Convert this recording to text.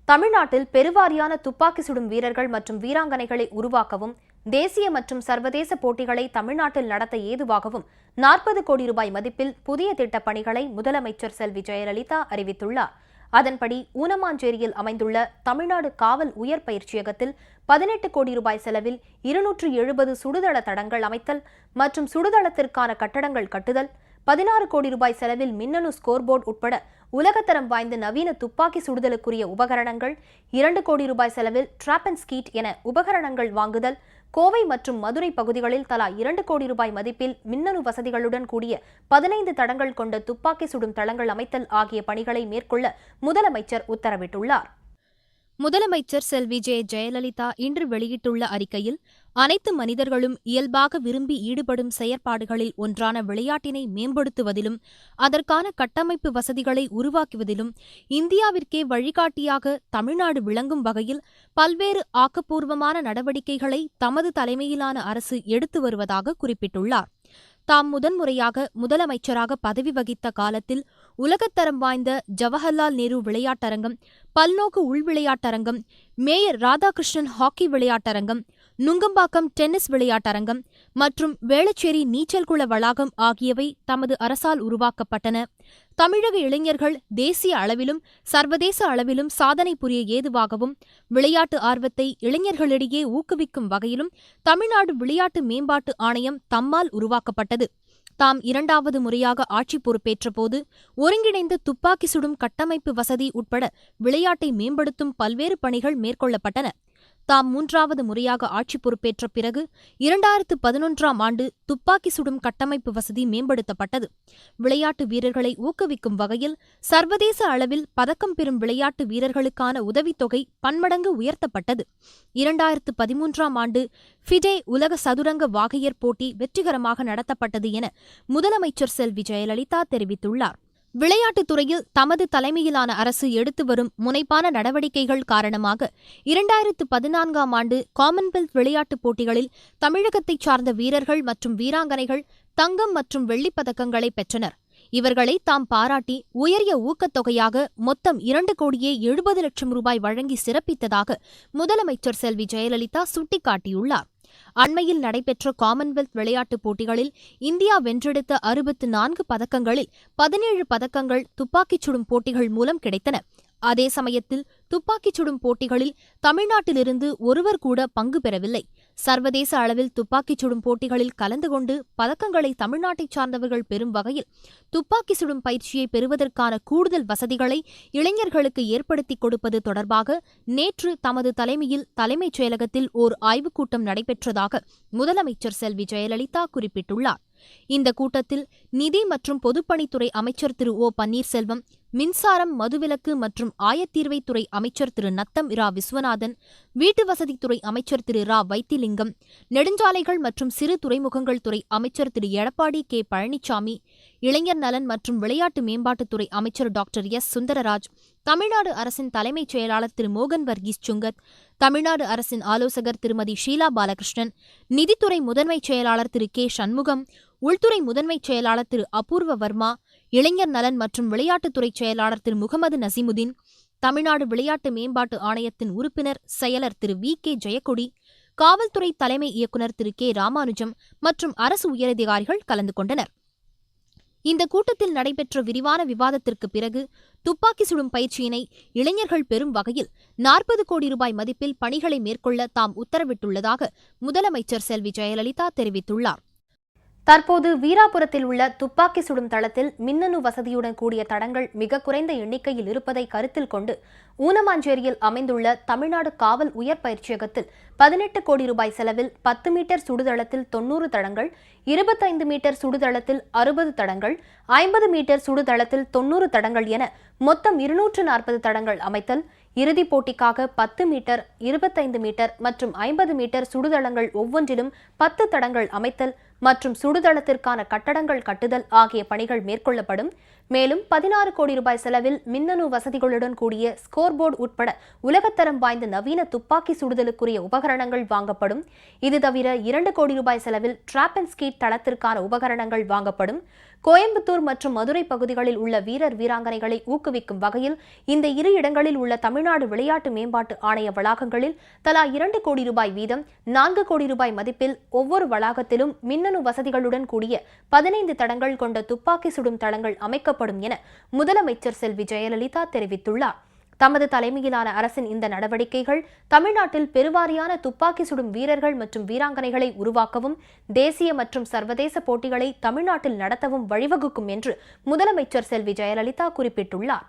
தமிழ்நாட்டில் பெருவாரியான துப்பாக்கி சுடும் வீரர்கள் மற்றும் வீராங்கனைகளை உருவாக்கவும் தேசிய மற்றும் சர்வதேச போட்டிகளை தமிழ்நாட்டில் நடத்த ஏதுவாகவும் 40 கோடி ரூபாய் மதிப்பில் புதிய திட்டப் பணிகளை முதலமைச்சர் செல்வி ஜெயலலிதா அறிவித்துள்ளார். அதன்படி ஊனமாஞ்சேரியில் அமைந்துள்ள தமிழ்நாடு காவல் உயர் பயிற்சியகத்தில் 18 கோடி ரூபாய் செலவில் 270 சுடுதள தடங்கள் அமைத்தல் மற்றும் சுடுதளத்திற்கான கட்டடங்கள் கட்டுதல், 16 கோடி ரூபாய் செலவில் மின்னணு ஸ்கோர்போர்டு உட்பட உலகத்தரம் வாய்ந்த நவீன துப்பாக்கி சுடுதலுக்குரிய உபகரணங்கள், 2 கோடி ரூபாய் செலவில் டிராப் அண்ட் ஸ்கீட் என உபகரணங்கள் வாங்குதல், கோவை மற்றும் மதுரை பகுதிகளில் தலா 2 கோடி ரூபாய் மதிப்பில் மின்னணு வசதிகளுடன் கூடிய 15 தடங்கள் கொண்ட துப்பாக்கி சுடும் தளங்கள் அமைத்தல் ஆகிய பணிகளை மேற்கொள்ள முதலமைச்சர் உத்தரவிட்டுள்ளார். முதலமைச்சர் செல்வி ஜெயலலிதா இன்று வெளியிட்டுள்ள அறிக்கையில், அனைத்து மனிதர்களும் இயல்பாக விரும்பி ஈடுபடும் செயற்பாடுகளில் ஒன்றான விளையாட்டினை மேம்படுத்துவதிலும் அதற்கான கட்டமைப்பு வசதிகளை உருவாக்குவதிலும் இந்தியாவிற்கே வழிகாட்டியாக தமிழ்நாடு விளங்கும் வகையில் பல்வேறு ஆக்கப்பூர்வமான நடவடிக்கைகளை தமது தலைமையிலான அரசு எடுத்து வருவதாக குறிப்பிட்டுள்ளார். தாம் முதன்முறையாக முதலமைச்சராக பதவி வகித்த காலத்தில் உலகத்தரம் வாய்ந்த ஜவஹர்லால் நேரு விளையாட்டரங்கம், பல்நோக்கு உள்விளையாட்டரங்கம், மேயர் ராதாகிருஷ்ணன் ஹாக்கி விளையாட்டரங்கம், நுங்கம்பாக்கம் டென்னிஸ் விளையாட்டரங்கம் மற்றும் வேளச்சேரி நீச்சல் குள வளாகம் ஆகியவை தமது அரசால் உருவாக்கப்பட்டன. தமிழக இளைஞர்கள் தேசிய அளவிலும் சர்வதேச அளவிலும் சாதனை புரிய ஏதுவாகவும் விளையாட்டு ஆர்வத்தை இளைஞர்களிடையே ஊக்குவிக்கும் வகையிலும் தமிழ்நாடு விளையாட்டு மேம்பாட்டு ஆணையம் தம்மால் உருவாக்கப்பட்டது. தாம் 2வது முறையாக ஆட்சி பொறுப்பேற்ற போது ஒருங்கிணைந்த துப்பாக்கி சுடும் கட்டமைப்பு வசதி உட்பட விளையாட்டை மேம்படுத்தும் பல்வேறு பணிகள் மேற்கொள்ளப்பட்டன. தாம் 3வது முறையாக ஆட்சி பொறுப்பேற்ற பிறகு 2011ஆம் ஆண்டு துப்பாக்கி சுடும் கட்டமைப்பு வசதி மேம்படுத்தப்பட்டது. விளையாட்டு வீரர்களை ஊக்குவிக்கும் வகையில் சர்வதேச அளவில் பதக்கம் பெறும் விளையாட்டு வீரர்களுக்கான உதவித்தொகை பன்மடங்கு உயர்த்தப்பட்டது. 2013ஆம் ஆண்டு ஃபிடே உலக சதுரங்க வாகையர் போட்டி வெற்றிகரமாக நடத்தப்பட்டது என முதலமைச்சர் செல்வி ஜெயலலிதா தெரிவித்துள்ளார். விளையாட்டுத் துறையில் தமது தலைமையிலான அரசு எடுத்து வரும் முனைப்பான நடவடிக்கைகள் காரணமாக 2014ஆம் ஆண்டு காமன்வெல்த் விளையாட்டுப் போட்டிகளில் தமிழகத்தைச் சார்ந்த வீரர்கள் மற்றும் வீராங்கனைகள் தங்கம் மற்றும் வெள்ளிப் பதக்கங்களை பெற்றனர். இவர்களை தாம் பாராட்டி உயரிய ஊக்கத்தொகையாக மொத்தம் 2,70,00,000 ரூபாய் வழங்கி சிறப்பித்ததாக முதலமைச்சர் செல்வி ஜெயலலிதா சுட்டிக்காட்டியுள்ளார். அண்மையில் நடைபெற்ற காமன்வெல்த் விளையாட்டுப் போட்டிகளில் இந்தியா வென்றெடுத்த 64 பதக்கங்களில் 17 பதக்கங்கள் துப்பாக்கிச் சுடும் போட்டிகள் மூலம் கிடைத்தன. அதே சமயத்தில் துப்பாக்கிச் சுடும் போட்டிகளில் தமிழ்நாட்டிலிருந்து ஒருவர் கூட பங்கு பெறவில்லை. சர்வதேச அளவில் துப்பாக்கிச் சுடும் போட்டிகளில் கலந்து கொண்டு பதக்கங்களை தமிழ்நாட்டைச் சார்ந்தவர்கள் பெறும் வகையில் துப்பாக்கி சுடும் பயிற்சியை பெறுவதற்கான கூடுதல் வசதிகளை இளைஞர்களுக்கு ஏற்படுத்திக் கொடுப்பது தொடர்பாக நேற்று தமது தலைமையில் தலைமைச் செயலகத்தில் ஓர் ஆய்வுக் கூட்டம் நடைபெற்றதாக முதலமைச்சர் செல்வி ஜெயலலிதா குறிப்பிட்டுள்ளார். இந்த கூட்டத்தில் நிதி மற்றும் பொதுப்பணித்துறை அமைச்சர் திரு ஓ பன்னீர்செல்வம், மின்சாரம், மதுவிலக்கு மற்றும் ஆயத்தீர்வைத்துறை அமைச்சர் திரு நத்தம் இரா விஸ்வநாதன், வீட்டு வசதித்துறை அமைச்சர் திரு ரா வைத்திலிங்கம், நெடுஞ்சாலைகள் மற்றும் சிறு துறைமுகங்கள் துறை அமைச்சர் திரு எடப்பாடி கே பழனிசாமி, இளைஞர் நலன் மற்றும் விளையாட்டு மேம்பாட்டுத்துறை அமைச்சர் டாக்டர் எஸ் சுந்தரராஜ், தமிழ்நாடு அரசின் தலைமைச் செயலாளர் திரு மோகன் வர்கீஸ் சுங்கத், தமிழ்நாடு அரசின் ஆலோசகர் திருமதி ஷீலா பாலகிருஷ்ணன், நிதித்துறை முதன்மைச் செயலாளர் திரு கே சண்முகம், உள்துறை முதன்மைச் செயலாளர் திரு அபூர்வ வர்மா, இளைஞர் நலன் மற்றும் விளையாட்டுத்துறை செயலாளர் திரு முகமது நசீமுதீன், தமிழ்நாடு விளையாட்டு மேம்பாட்டு ஆணையத்தின் உறுப்பினர் செயலர் திரு வி கே ஜெயக்கொடி, காவல்துறை தலைமை இயக்குநர் திரு கே ராமானுஜம் மற்றும் அரசு உயரதிகாரிகள் கலந்து கொண்டனர். இந்த கூட்டத்தில் நடைபெற்ற விரிவான விவாதத்திற்கு பிறகு துப்பாக்கி சுடும் பயிற்சியினை இளைஞர்கள் பெறும் வகையில் 40 கோடி ரூபாய் மதிப்பில் பணிகளை மேற்கொள்ள தாம் உத்தரவிட்டுள்ளதாக முதலமைச்சர் செல்வி ஜெயலலிதா தெரிவித்துள்ளார். தற்போது வீராபுரத்தில் உள்ள துப்பாக்கி சுடும் தளத்தில் மின்னணு வசதியுடன் கூடிய தடங்கள் மிக குறைந்த எண்ணிக்கையில் இருப்பதை கருத்தில் கொண்டு ஊனமாஞ்சேரியில் அமைந்துள்ள தமிழ்நாடு காவல் உயர் பயிற்சியகத்தில் 18 கோடி ரூபாய் செலவில் 10 மீட்டர் சுடுதளத்தில் 90 தடங்கள், 25 மீட்டர் சுடுதளத்தில் 60 தடங்கள், 50 மீட்டர் சுடுதளத்தில் 90 தடங்கள் என மொத்தம் 240 தடங்கள் அமைத்தல், இறுதிப் போட்டிக்காக 10 மீட்டர், 25 மீட்டர் மற்றும் 50 மீட்டர் சுடுதளங்கள் ஒவ்வொன்றிலும் 10 தடங்கள் அமைத்தல் மற்றும் சுடுதளத்திற்கான கட்டடங்கள் கட்டுதல் ஆகிய பணிகள் மேற்கொள்ளப்படும். மேலும் 16 கோடி ரூபாய் செலவில் மின்னணு வசதிகளுடன் கூடிய ஸ்கோர்போர்டு உட்பட உலகத்தரம் வாய்ந்த நவீன துப்பாக்கி சுடுதலுக்குரிய உபகரணங்கள் வாங்கப்படும். இது தவிர 2 கோடி ரூபாய் செலவில் டிராப் அண்ட் ஸ்கீட் தளத்திற்கான உபகரணங்கள் வாங்கப்படும். கோயம்புத்தூர் மற்றும் மதுரை பகுதிகளில் உள்ள வீரர் வீராங்கனைகளை ஊக்குவிக்கும் வகையில் இந்த இரு இடங்களில் உள்ள தமிழ்நாடு விளையாட்டு மேம்பாட்டு ஆணைய வளாகங்களில் தலா 2 கோடி ரூபாய் வீதம் 4 கோடி ரூபாய் மதிப்பில் ஒவ்வொரு வளாகத்திலும் மின்னணு வசதிகளுடன் கூடிய 15 தடங்கள் கொண்ட துப்பாக்கி சுடும் தளங்கள் அமைக்கப்படும் என முதலமைச்சர் செல்வி ஜெயலலிதா தெரிவித்துள்ளார். தமது தலைமையிலான அரசின் இந்த நடவடிக்கைகள் தமிழ்நாட்டில் பெருவாரியான துப்பாக்கி சுடும் வீரர்கள் மற்றும் வீராங்கனைகளை உருவாக்கவும் தேசிய மற்றும் சர்வதேச போட்டிகளை தமிழ்நாட்டில் நடத்தவும் வழிவகுக்கும் என்று முதலமைச்சர் செல்வி ஜெயலலிதா குறிப்பிட்டுள்ளார்.